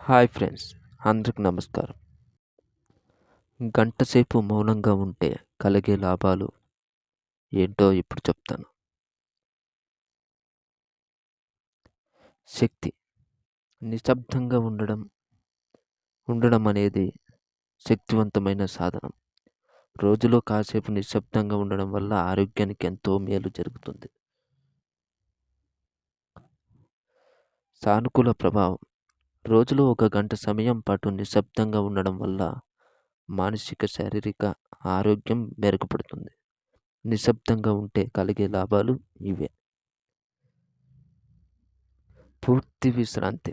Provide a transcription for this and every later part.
Hi friends, అందరికి నమస్కారం. గంట సేపు మౌనంగా ఉంటే కలిగే లాభాలు ఏంటో ఇప్పుడు చెప్తాను. శక్తి. నిశ్శబ్దంగా ఉండడం అనేది శక్తివంతమైన సాధనం. రోజులో కాసేపు నిశ్శబ్దంగా ఉండడం వల్ల ఆరోగ్యానికి ఎంతో మేలు జరుగుతుంది. సానుకూల ప్రభావం. రోజులో 1 గంట సమయం పాటు నిశ్శబ్దంగా ఉండడం వల్ల మానసిక, శారీరక ఆరోగ్యం మెరుగుపడుతుంది. నిశ్శబ్దంగా ఉంటే కలిగే లాభాలు ఇవే. పూర్తి విశ్రాంతి.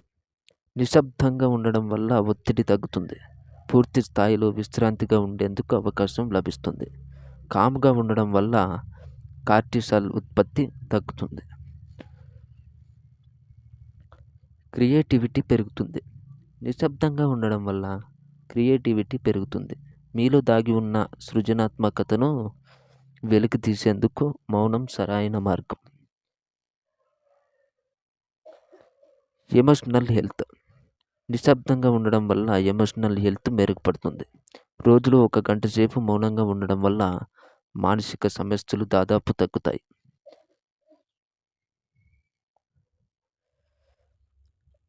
నిశ్శబ్దంగా ఉండడం వల్ల ఒత్తిడి తగ్గుతుంది. పూర్తి స్థాయిలో విశ్రాంతిగా ఉండేందుకు అవకాశం లభిస్తుంది. కామ్‌గా ఉండడం వల్ల కార్టిసాల్ ఉత్పత్తి తగ్గుతుంది. క్రియేటివిటీ పెరుగుతుంది. నిశ్శబ్దంగా ఉండడం వల్ల క్రియేటివిటీ పెరుగుతుంది. మీలో దాగి ఉన్న సృజనాత్మకతను వెలికి తీసేందుకు మౌనం సరైన మార్గం. Emotional health. నిశ్శబ్దంగా ఉండడం వల్ల ఎమోషనల్ హెల్త్ మెరుగుపడుతుంది. రోజులో 1 గంట సేపు మౌనంగా ఉండడం వల్ల మానసిక సమస్యలు దాదాపు తగ్గుతాయి.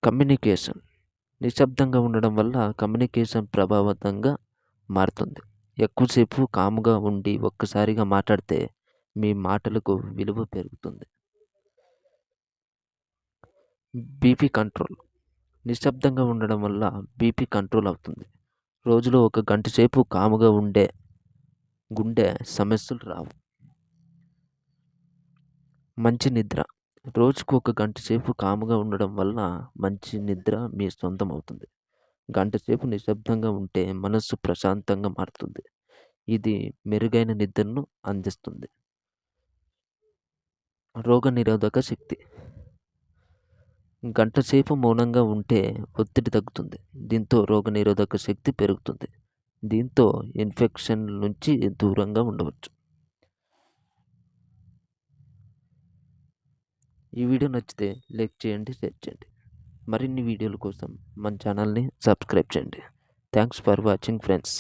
కమ్యూనికేషన్. నిశ్శబ్దంగా ఉండడం వల్ల కమ్యూనికేషన్ ప్రభావవంతంగా మారుతుంది. ఎక్కువసేపు కామ్‌గా ఉండి ఒక్కసారిగా మాట్లాడితే మీ మాటలకు విలువ పెరుగుతుంది. BP control. నిశ్శబ్దంగా ఉండడం వల్ల బీపీ కంట్రోల్ అవుతుంది. రోజులో 1 గంట సేపు కామ్‌గా ఉండే గుండె సమస్యలు రావు. మంచి నిద్ర. రోజుకు 1 గంట సేపు కామ్‌గా ఉండడం వల్ల మంచి నిద్ర మీ సొంతం అవుతుంది. గంట సేపు నిశ్శబ్దంగా ఉంటే మనస్సు ప్రశాంతంగా మారుతుంది. ఇది మెరుగైన నిద్రను అందిస్తుంది. రోగనిరోధక శక్తి. గంట సేపు మౌనంగా ఉంటే ఒత్తిడి తగ్గుతుంది. దీంతో రోగనిరోధక శక్తి పెరుగుతుంది. దీంతో ఇన్ఫెక్షన్‌ల నుంచి దూరంగా ఉండవచ్చు. ఈ వీడియో నచ్చితే లైక్ చేయండి, షేర్ చేయండి. మరిన్ని వీడియోల కోసం మన ఛానల్‌ని సబ్స్క్రైబ్ చేయండి. Thanks for watching friends.